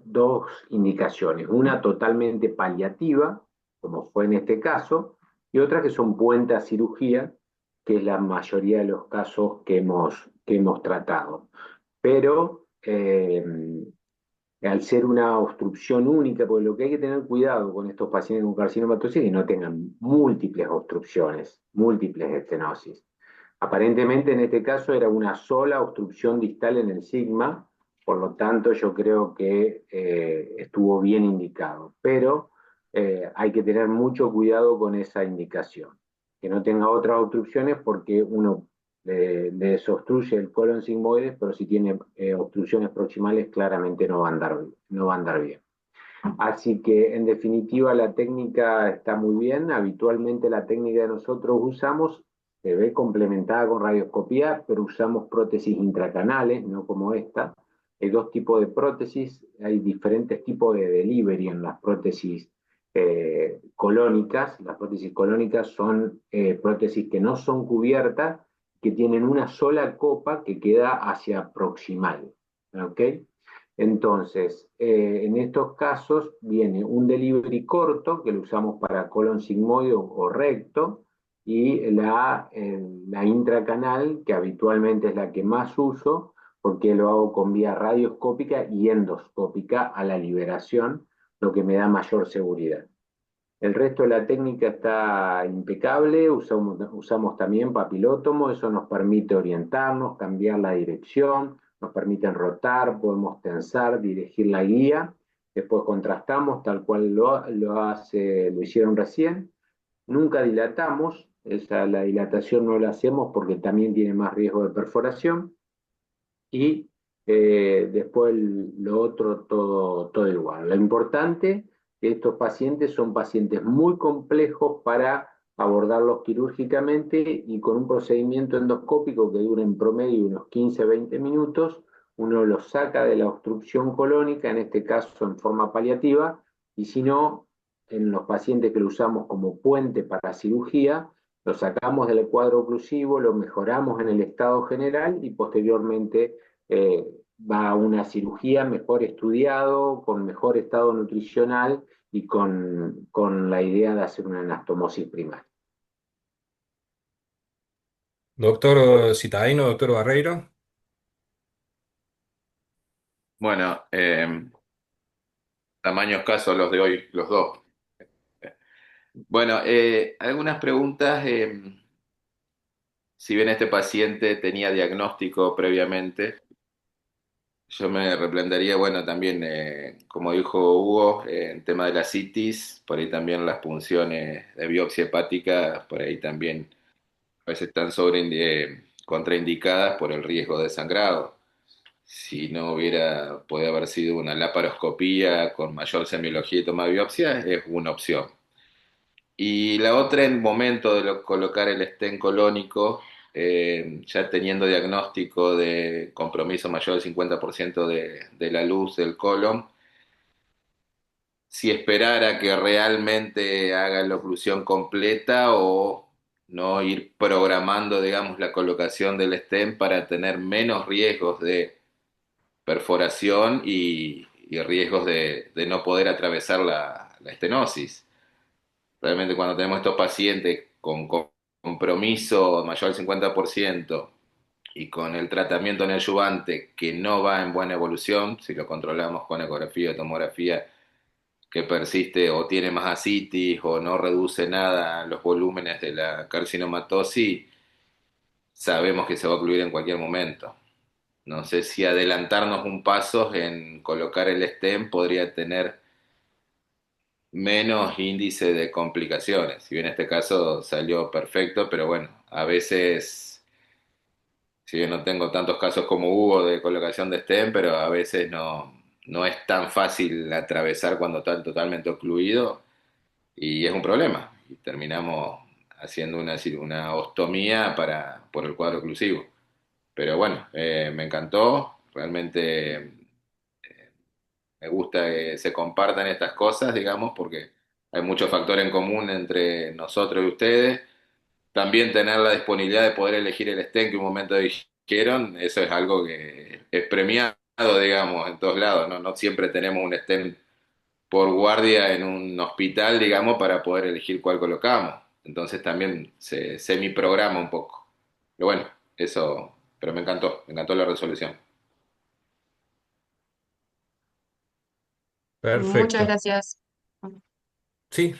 indicaciones. Una totalmente paliativa, como fue en este caso, y otra que son puente a cirugía, que es la mayoría de los casos que hemos tratado. Pero al ser una obstrucción única, porque lo que hay que tener cuidado con estos pacientes con carcinoma es que no tengan múltiples obstrucciones, múltiples estenosis. Aparentemente en este caso era una sola obstrucción distal en el sigma, por lo tanto yo creo que estuvo bien indicado, pero hay que tener mucho cuidado con esa indicación, que no tenga otras obstrucciones porque uno le desobstruye el colon sigmoides, pero si tiene obstrucciones proximales claramente no va a andar bien. Así que en definitiva la técnica está muy bien. Habitualmente la técnica que nosotros usamos se ve complementada con radioscopía, pero usamos prótesis intracanales, no como esta. Hay dos tipos de prótesis, hay diferentes tipos de delivery en las prótesis colónicas. Las prótesis colónicas son prótesis que no son cubiertas, que tienen una sola copa que queda hacia proximal. ¿Ok? Entonces, en estos casos viene un delivery corto, que lo usamos para colon sigmoide o recto, y la intracanal, que habitualmente es la que más uso, porque lo hago con vía radioscópica y endoscópica a la liberación, lo que me da mayor seguridad. El resto de la técnica está impecable, usamos también papilótomo, eso nos permite orientarnos, cambiar la dirección, nos permite rotar, podemos tensar, dirigir la guía, después contrastamos tal cual lo hicieron recién, nunca dilatamos, la dilatación no la hacemos porque también tiene más riesgo de perforación, y después lo otro todo igual. Lo importante es que estos pacientes son pacientes muy complejos para abordarlos quirúrgicamente y con un procedimiento endoscópico que dura en promedio unos 15-20 minutos, uno los saca de la obstrucción colónica, en este caso en forma paliativa, y si no, en los pacientes que lo usamos como puente para cirugía, lo sacamos del cuadro oclusivo, lo mejoramos en el estado general y posteriormente eh, va a una cirugía mejor estudiado, con mejor estado nutricional y con la idea de hacer una anastomosis primaria. Doctor Citadino, doctor Barreiro. Bueno, tamaños casos los de hoy, los dos. Bueno, algunas preguntas. Si bien este paciente tenía diagnóstico previamente, yo me replantearía, bueno, también, como dijo Hugo, en tema de la citis, por ahí también las punciones de biopsia hepática, por ahí también a veces están contraindicadas por el riesgo de sangrado. Si no hubiera, puede haber sido una laparoscopía con mayor semiología y toma de biopsia, es una opción. Y la otra, en el momento de colocar el stent colónico, ya teniendo diagnóstico de compromiso mayor del 50% de la luz del colon, si esperara que realmente haga la oclusión completa o no ir programando, digamos, la colocación del stent para tener menos riesgos de perforación y riesgos de no poder atravesar la estenosis. Realmente cuando tenemos estos pacientes con compromiso mayor al 50% y con el tratamiento neoadyuvante que no va en buena evolución, si lo controlamos con ecografía o tomografía, que persiste o tiene más ascitis o no reduce nada los volúmenes de la carcinomatosis, sabemos que se va a ocluir en cualquier momento. No sé si adelantarnos un paso en colocar el stent podría tener menos índice de complicaciones. Si bien en este caso salió perfecto, pero bueno, a veces, si bien no tengo tantos casos como hubo de colocación de stent, pero a veces no es tan fácil atravesar cuando está totalmente ocluido y es un problema. Y terminamos haciendo una ostomía por el cuadro oclusivo. Pero bueno, me encantó, realmente me gusta que se compartan estas cosas, digamos, porque hay muchos factores en común entre nosotros y ustedes. También tener la disponibilidad de poder elegir el stent que un momento dijeron, eso es algo que es premiado, digamos, en todos lados, ¿no? No siempre tenemos un stent por guardia en un hospital, digamos, para poder elegir cuál colocamos. Entonces también se semi-programa un poco. Pero bueno, eso, pero me encantó la resolución. Muchas Perfecto. gracias. Sí,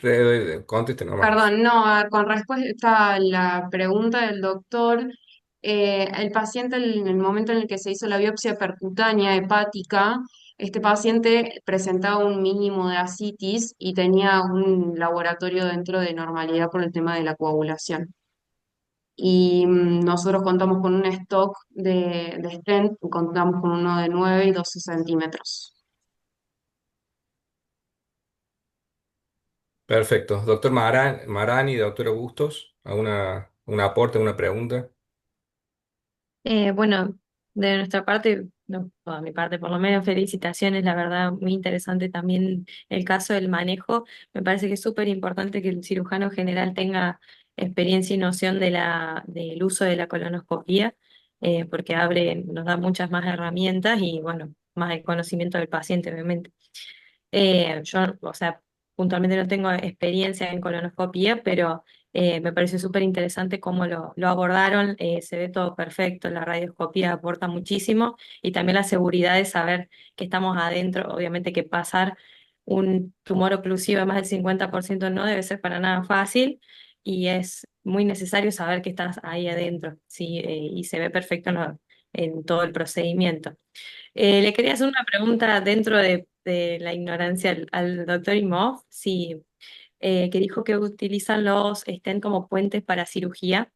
conteste nomás. Perdón, no, con respuesta a la pregunta del doctor, el paciente en el momento en el que se hizo la biopsia percutánea hepática, este paciente presentaba un mínimo de ascitis y tenía un laboratorio dentro de normalidad por el tema de la coagulación. Y nosotros contamos con un stock de stent, contamos con uno de 9 y 12 centímetros. Perfecto. Doctor Marani, doctor Augustos, ¿alguna un aporte, una pregunta? Bueno, de nuestra parte, no, toda mi parte por lo menos, felicitaciones, la verdad, muy interesante también el caso del manejo. Me parece que es súper importante que el cirujano general tenga experiencia y noción del uso de la colonoscopía, porque nos da muchas más herramientas y, bueno, más el conocimiento del paciente, obviamente. Yo, o sea, puntualmente no tengo experiencia en colonoscopía, pero me pareció súper interesante cómo lo abordaron. Se ve todo perfecto, la radioscopía aporta muchísimo y también la seguridad de saber que estamos adentro. Obviamente que pasar un tumor oclusivo de más del 50% no debe ser para nada fácil y es muy necesario saber que estás ahí adentro, ¿sí? Y se ve perfecto en todo el procedimiento. Le quería hacer una pregunta dentro de la ignorancia al doctor Imhoff, sí, que dijo que utilizan los stent como puentes para cirugía.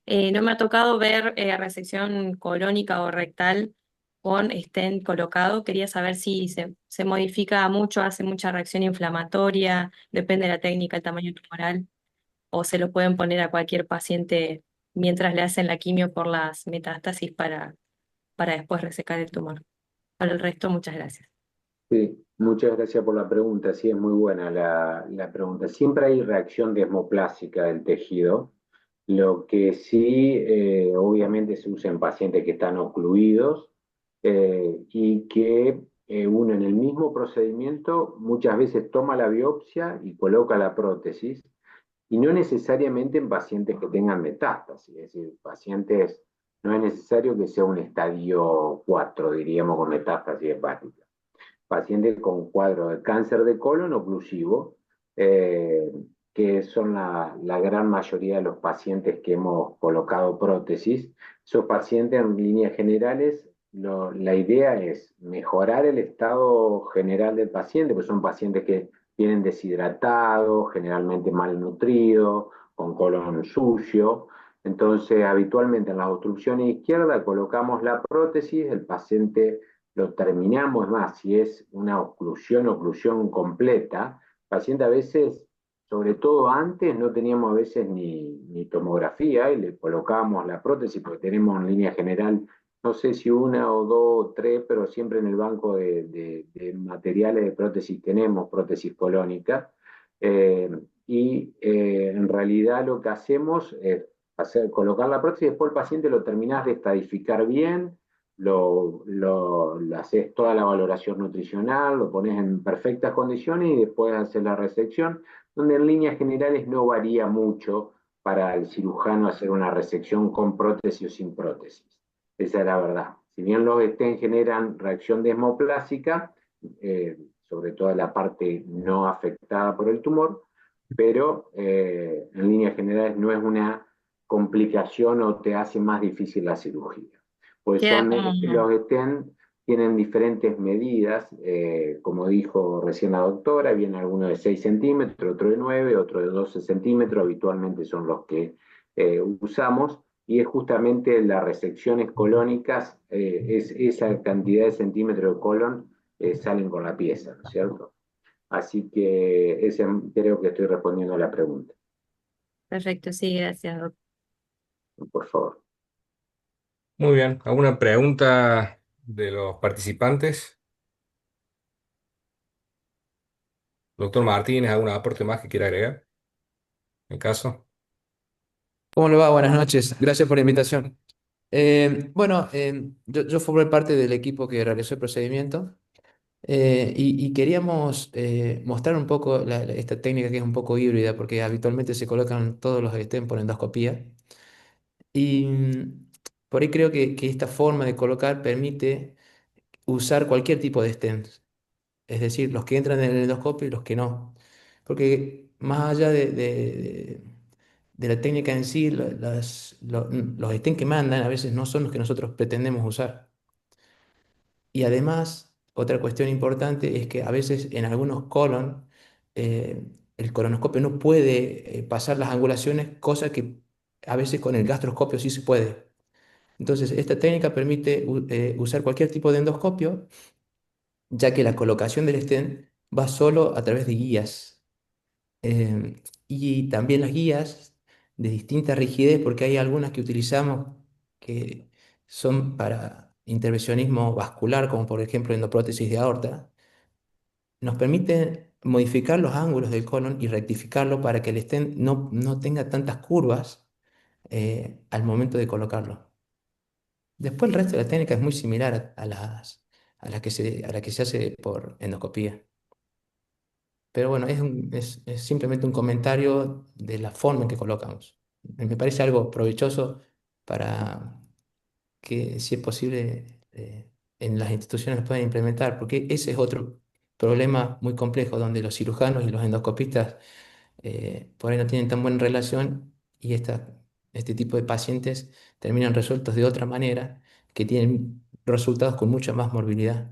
No me ha tocado ver resección colónica o rectal con stent colocado. Quería saber si se modifica mucho, hace mucha reacción inflamatoria, depende de la técnica, el tamaño tumoral, o se lo pueden poner a cualquier paciente mientras le hacen la quimio por las metástasis para después resecar el tumor. Para el resto, muchas gracias. Sí, muchas gracias por la pregunta. Sí, es muy buena la pregunta. Siempre hay reacción desmoplásica del tejido. Lo que sí, obviamente, se usa en pacientes que están ocluidos y que uno en el mismo procedimiento muchas veces toma la biopsia y coloca la prótesis, y no necesariamente en pacientes que tengan metástasis, es decir, pacientes no es necesario que sea un estadio 4, diríamos, con metástasis hepática. Pacientes con cuadro de cáncer de colon oclusivo, eh, que son la gran mayoría de los pacientes que hemos colocado prótesis. Esos pacientes, en líneas generales, la idea es mejorar el estado general del paciente, pues son pacientes que vienen deshidratados, generalmente malnutridos, con colon sucio. Entonces, habitualmente en las obstrucciones izquierdas colocamos la prótesis, el paciente lo terminamos, es más, si es una oclusión completa, el paciente a veces, sobre todo antes, no teníamos a veces ni tomografía y le colocábamos la prótesis porque tenemos en línea general, no sé si una o dos o tres, pero siempre en el banco de materiales de prótesis tenemos prótesis colónica. Eh, en realidad lo que hacemos es colocar la prótesis y después el paciente lo terminás de estadificar bien, haces toda la valoración nutricional, lo pones en perfectas condiciones y después haces la resección, donde en líneas generales no varía mucho para el cirujano hacer una resección con prótesis o sin prótesis. Esa es la verdad. Si bien los estén generan reacción desmoplásica, sobre todo la parte no afectada por el tumor, pero en líneas generales no es una complicación o te hace más difícil la cirugía. Pues Queda son como, los stent tienen diferentes medidas, como dijo recién la doctora, viene alguno de 6 centímetros, otro de 9, otro de 12 centímetros, habitualmente son los que usamos, y es justamente las resecciones colónicas, es esa cantidad de centímetros de colon salen con la pieza, ¿no es cierto? Así que creo que estoy respondiendo a la pregunta, perfecto, sí, gracias, doctor. por favor. Muy bien. ¿Alguna pregunta de los participantes? Doctor Martínez, ¿algún aporte más que quiera agregar? En caso. ¿Cómo le va? Buenas noches. Gracias por la invitación. Bueno, yo formé parte del equipo que realizó el procedimiento y queríamos mostrar un poco esta técnica que es un poco híbrida porque habitualmente se colocan todos los stents por endoscopía y por ahí creo que esta forma de colocar permite usar cualquier tipo de stents, es decir, los que entran en el endoscopio y los que no. Porque más allá de la técnica en sí, los stents que mandan a veces no son los que nosotros pretendemos usar. Y además, otra cuestión importante es que a veces en algunos colon el colonoscopio no puede pasar las angulaciones, cosa que a veces con el gastroscopio sí se puede. Entonces, esta técnica permite usar cualquier tipo de endoscopio, ya que la colocación del stent va solo a través de guías. Y también las guías de distinta rigidez, porque hay algunas que utilizamos que son para intervencionismo vascular, como por ejemplo endoprótesis de aorta, nos permiten modificar los ángulos del colon y rectificarlo para que el stent no tenga tantas curvas al momento de colocarlo. Después el resto de la técnica es muy similar a la que se hace por endoscopía. Pero bueno, es simplemente un comentario de la forma en que colocamos. Me parece algo provechoso para que, si es posible, en las instituciones lo puedan implementar, porque ese es otro problema muy complejo, donde los cirujanos y los endoscopistas por ahí no tienen tan buena relación y este tipo de pacientes terminan resueltos de otra manera, que tienen resultados con mucha más morbilidad.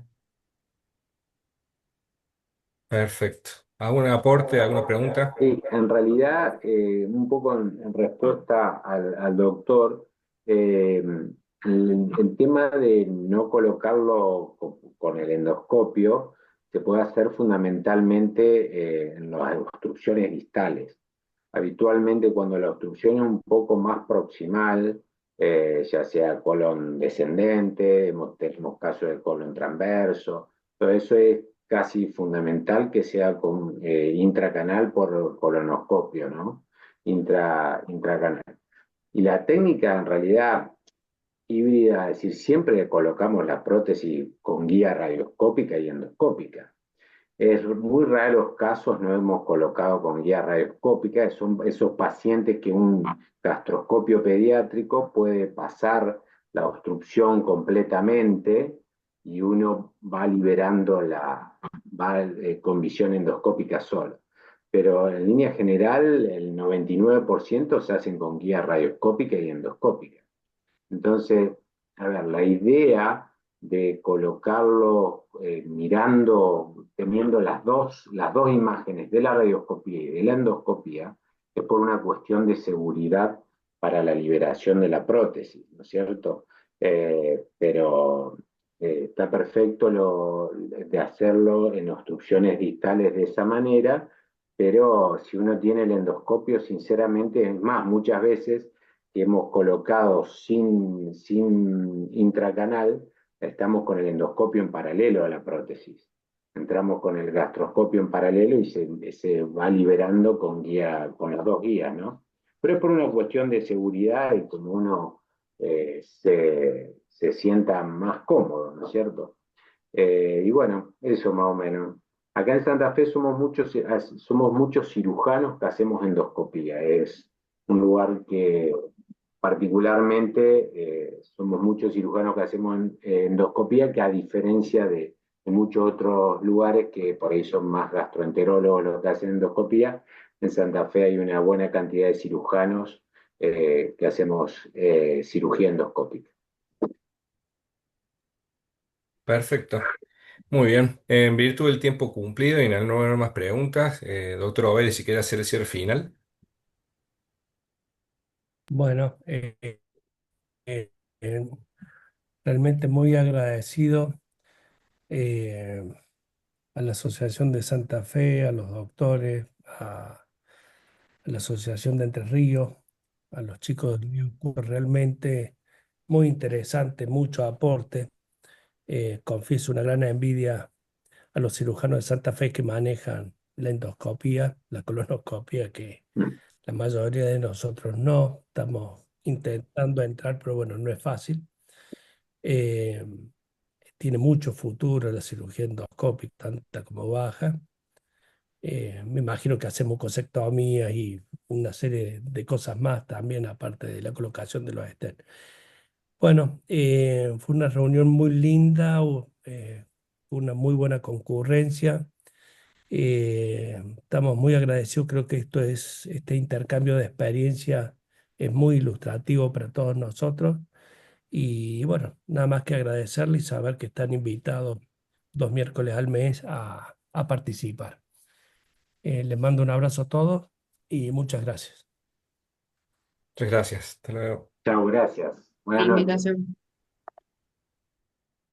Perfecto. ¿Algún aporte, alguna pregunta? Sí, en realidad, un poco en respuesta al doctor, el tema de no colocarlo con el endoscopio se puede hacer fundamentalmente en las obstrucciones distales. Habitualmente cuando la obstrucción es un poco más proximal, ya sea colon descendente, tenemos casos de colon transverso, todo eso es casi fundamental que sea con intracanal por colonoscopio, ¿no? Intracanal. Y la técnica en realidad híbrida, es decir, siempre colocamos la prótesis con guía radioscópica y endoscópica. Es muy raro los casos, no hemos colocado con guía radioscópica, son esos pacientes que un gastroscopio pediátrico puede pasar la obstrucción completamente y uno va liberando con visión endoscópica solo. Pero en línea general, el 99% se hacen con guía radioscópica y endoscópica. Entonces, a ver, la idea de colocarlo mirando, teniendo las dos imágenes de la radioscopía y de la endoscopía, es por una cuestión de seguridad para la liberación de la prótesis, ¿no es cierto? Pero está perfecto de hacerlo en obstrucciones distales de esa manera, pero si uno tiene el endoscopio, sinceramente, es más, muchas veces que hemos colocado sin intracanal, estamos con el endoscopio en paralelo a la prótesis. Entramos con el gastroscopio en paralelo y se va liberando con las dos guías, ¿no? Pero es por una cuestión de seguridad y como uno se sienta más cómodo, ¿no es cierto? Y bueno, eso más o menos. Acá en Santa Fe somos muchos cirujanos que hacemos endoscopía. Es un lugar que particularmente somos muchos cirujanos que hacemos endoscopía, que a diferencia de muchos otros lugares que por ahí son más gastroenterólogos los que hacen endoscopía, en Santa Fe hay una buena cantidad de cirujanos que hacemos cirugía endoscópica. Perfecto. Muy bien. En virtud del tiempo cumplido y al no haber más preguntas, doctor Obede, si quiere hacer el cierre final. Bueno, eh, eh, realmente muy agradecido eh, a la Asociación de Santa Fe, a los doctores, a la Asociación de Entre Ríos, a los chicos del Río Cuba, realmente muy interesante, mucho aporte. Confieso una gran envidia a los cirujanos de Santa Fe que manejan la endoscopía, la colonoscopía, que la mayoría de nosotros no. Estamos intentando entrar, pero bueno, no es fácil. Eh, Tiene mucho futuro la cirugía endoscópica, tanta como baja. Me imagino que hacemos mucosectomías y una serie de cosas más también, aparte de la colocación de los stents. Bueno, fue una reunión muy linda, una muy buena concurrencia. Estamos muy agradecidos, creo que este intercambio de experiencia es muy ilustrativo para todos nosotros. Y bueno, nada más que agradecerle y saber que están invitados 2 miércoles al mes a participar. Les mando un abrazo a todos y muchas gracias. Muchas gracias. Hasta luego. Chao, gracias. La Buenas noches. invitación.